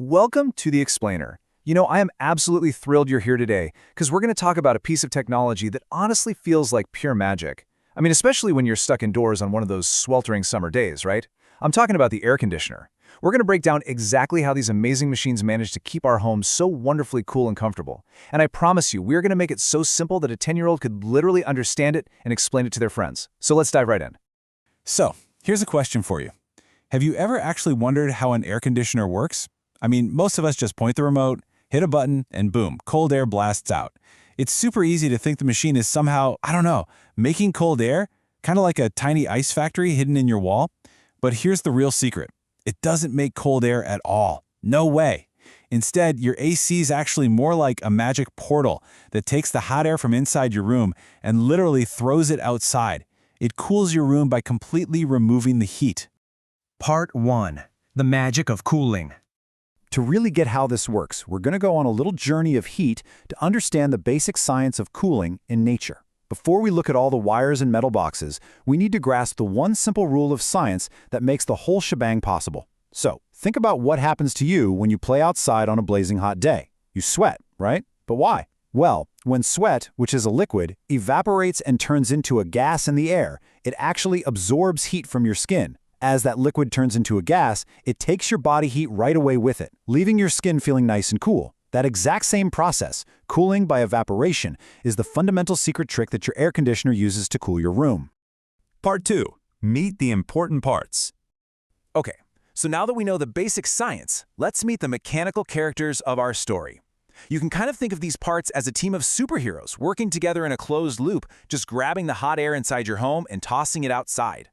Welcome to The Explainer. I am absolutely thrilled you're here today because we're going to talk about a piece of technology that honestly feels like pure magic. Especially when you're stuck indoors on one of those sweltering summer days, right? I'm talking about the air conditioner. We're going to break down exactly how these amazing machines manage to keep our homes so wonderfully cool and comfortable. And I promise you, we're going to make it so simple that a 10-year-old could literally understand it and explain it to their friends. So let's dive right in. So, here's a question for you. Have you ever actually wondered how an air conditioner works? Most of us just point the remote, hit a button, and boom, cold air blasts out. It's super easy to think the machine is somehow, making cold air, kind of like a tiny ice factory hidden in your wall. But here's the real secret. It doesn't make cold air at all. No way. Instead, your AC is actually more like a magic portal that takes the hot air from inside your room and literally throws it outside. It cools your room by completely removing the heat. Part 1. The Magic of Cooling. To really get how this works, we're going to go on a little journey of heat to understand the basic science of cooling in nature. Before we look at all the wires and metal boxes, we need to grasp the one simple rule of science that makes the whole shebang possible. So, think about what happens to you when you play outside on a blazing hot day. You sweat, right? But why? Well, when sweat, which is a liquid, evaporates and turns into a gas in the air, it actually absorbs heat from your skin. As that liquid turns into a gas, it takes your body heat right away with it, leaving your skin feeling nice and cool. That exact same process, cooling by evaporation, is the fundamental secret trick that your air conditioner uses to cool your room. Part 2. Meet the important parts. Okay, so now that we know the basic science, let's meet the mechanical characters of our story. You can kind of think of these parts as a team of superheroes working together in a closed loop, just grabbing the hot air inside your home and tossing it outside.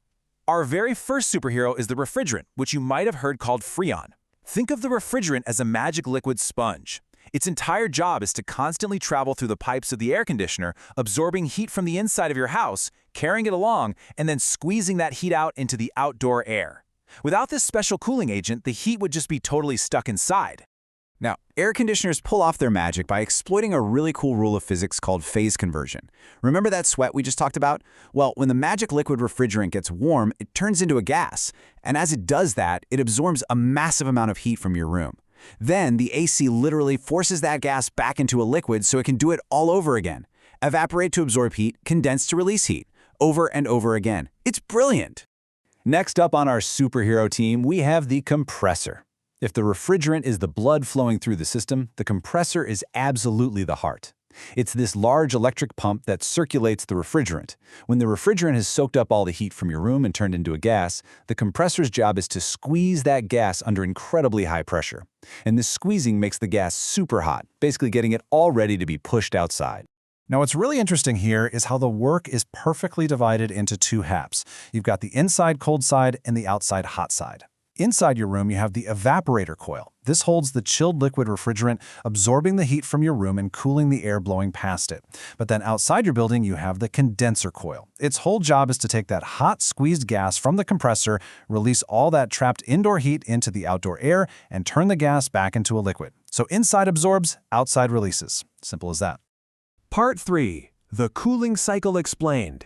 Our very first superhero is the refrigerant, which you might have heard called Freon. Think of the refrigerant as a magic liquid sponge. Its entire job is to constantly travel through the pipes of the air conditioner, absorbing heat from the inside of your house, carrying it along, and then squeezing that heat out into the outdoor air. Without this special cooling agent, the heat would just be totally stuck inside. Now, air conditioners pull off their magic by exploiting a really cool rule of physics called phase conversion. Remember that sweat we just talked about? Well, when the magic liquid refrigerant gets warm, it turns into a gas. And as it does that, it absorbs a massive amount of heat from your room. Then the AC literally forces that gas back into a liquid so it can do it all over again. Evaporate to absorb heat, condense to release heat. Over and over again. It's brilliant! Next up on our superhero team, we have the compressor. If the refrigerant is the blood flowing through the system, the compressor is absolutely the heart. It's this large electric pump that circulates the refrigerant. When the refrigerant has soaked up all the heat from your room and turned into a gas, the compressor's job is to squeeze that gas under incredibly high pressure. And this squeezing makes the gas super hot, basically getting it all ready to be pushed outside. Now, what's really interesting here is how the work is perfectly divided into two halves. You've got the inside cold side and the outside hot side. Inside your room, you have the evaporator coil. This holds the chilled liquid refrigerant, absorbing the heat from your room and cooling the air blowing past it. But then outside your building, you have the condenser coil. Its whole job is to take that hot, squeezed gas from the compressor, release all that trapped indoor heat into the outdoor air, and turn the gas back into a liquid. So inside absorbs, outside releases. Simple as that. Part 3. The Cooling Cycle Explained.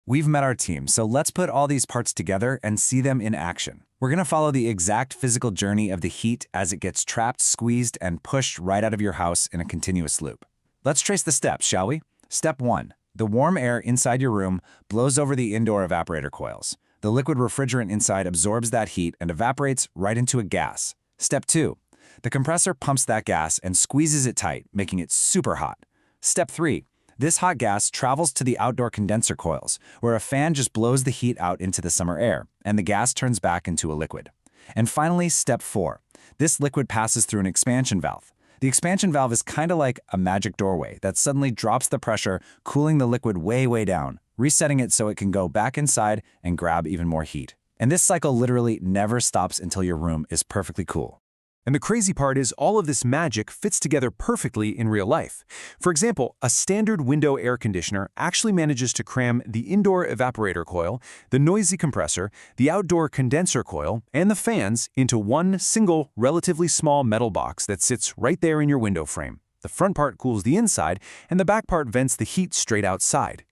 We've met our team, so let's put all these parts together and see them in action. We're going to follow the exact physical journey of the heat as it gets trapped, squeezed, and pushed right out of your house in a continuous loop. Let's trace the steps, shall we? Step 1. The warm air inside your room blows over the indoor evaporator coils. The liquid refrigerant inside absorbs that heat and evaporates right into a gas. Step 2. The compressor pumps that gas and squeezes it tight, making it super hot. Step 3. This hot gas travels to the outdoor condenser coils, where a fan just blows the heat out into the summer air, and the gas turns back into a liquid. And finally, step 4. This liquid passes through an expansion valve. The expansion valve is kind of like a magic doorway that suddenly drops the pressure, cooling the liquid way down, resetting it so it can go back inside and grab even more heat. And this cycle literally never stops until your room is perfectly cool. And the crazy part is all of this magic fits together perfectly in real life. For example, a standard window air conditioner actually manages to cram the indoor evaporator coil, the noisy compressor, the outdoor condenser coil, and the fans into one single, relatively small metal box that sits right there in your window frame. The front part cools the inside, and the back part vents the heat straight outside.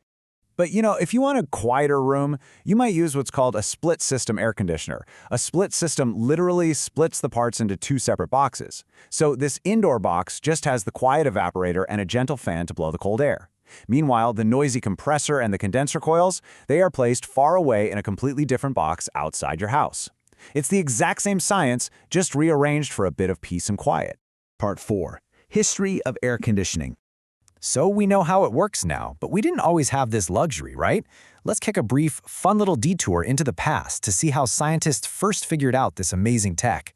But if you want a quieter room, you might use what's called a split system air conditioner. A split system literally splits the parts into two separate boxes. So this indoor box just has the quiet evaporator and a gentle fan to blow the cold air. Meanwhile, the noisy compressor and the condenser coils, they are placed far away in a completely different box outside your house. It's the exact same science, just rearranged for a bit of peace and quiet. Part 4. History of air conditioning. So we know how it works now, but we didn't always have this luxury, right? Let's take a brief, fun little detour into the past to see how scientists first figured out this amazing tech.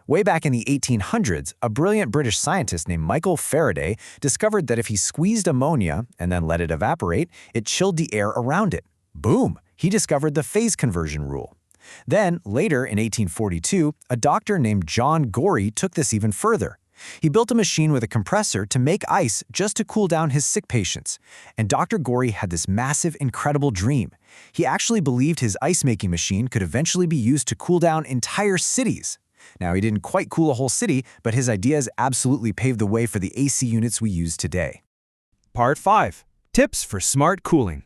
Way back in the 1800s, a brilliant British scientist named Michael Faraday discovered that if he squeezed ammonia and then let it evaporate, it chilled the air around it. Boom! He discovered the phase conversion rule. Then, later in 1842, a doctor named John Gorey took this even further. He built a machine with a compressor to make ice just to cool down his sick patients. And Dr. Gorey had this massive, incredible dream. He actually believed his ice-making machine could eventually be used to cool down entire cities. Now, he didn't quite cool a whole city, but his ideas absolutely paved the way for the AC units we use today. Part 5. Tips for smart cooling.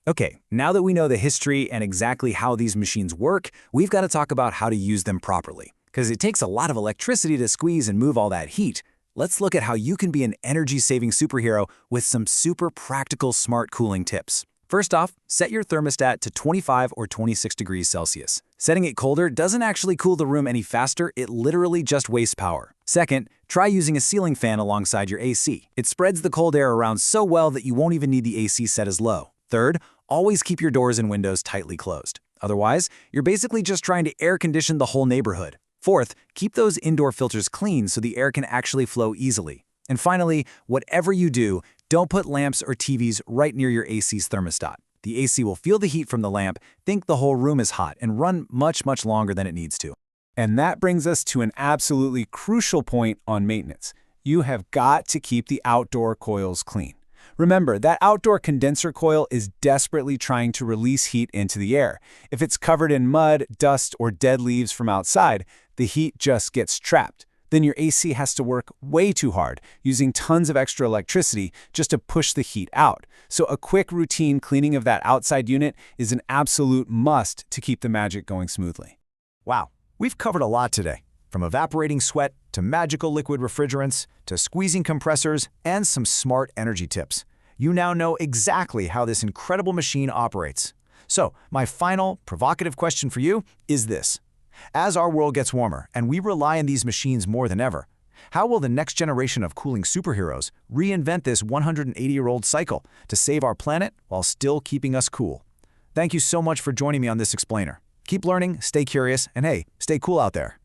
Okay, now that we know the history and exactly how these machines work, we've got to talk about how to use them properly. Because it takes a lot of electricity to squeeze and move all that heat. Let's look at how you can be an energy-saving superhero with some super practical smart cooling tips. First off, set your thermostat to 25 or 26 degrees Celsius. Setting it colder doesn't actually cool the room any faster, it literally just wastes power. Second, try using a ceiling fan alongside your AC. It spreads the cold air around so well that you won't even need the AC set as low. Third, always keep your doors and windows tightly closed. Otherwise, you're basically just trying to air condition the whole neighborhood. Fourth, keep those indoor filters clean so the air can actually flow easily. And finally, whatever you do, don't put lamps or TVs right near your AC's thermostat. The AC will feel the heat from the lamp, think the whole room is hot, and run much, much longer than it needs to. And that brings us to an absolutely crucial point on maintenance. You have got to keep the outdoor coils clean. Remember, that outdoor condenser coil is desperately trying to release heat into the air. If it's covered in mud, dust, or dead leaves from outside, the heat just gets trapped. Then your AC has to work way too hard, using tons of extra electricity just to push the heat out. So a quick routine cleaning of that outside unit is an absolute must to keep the magic going smoothly. Wow, we've covered a lot today. From evaporating sweat, to magical liquid refrigerants, to squeezing compressors, and some smart energy tips. You now know exactly how this incredible machine operates. So, my final, provocative question for you is this. As our world gets warmer and we rely on these machines more than ever, how will the next generation of cooling superheroes reinvent this 180-year-old cycle to save our planet while still keeping us cool? Thank you so much for joining me on this explainer. Keep learning, stay curious, and hey, stay cool out there.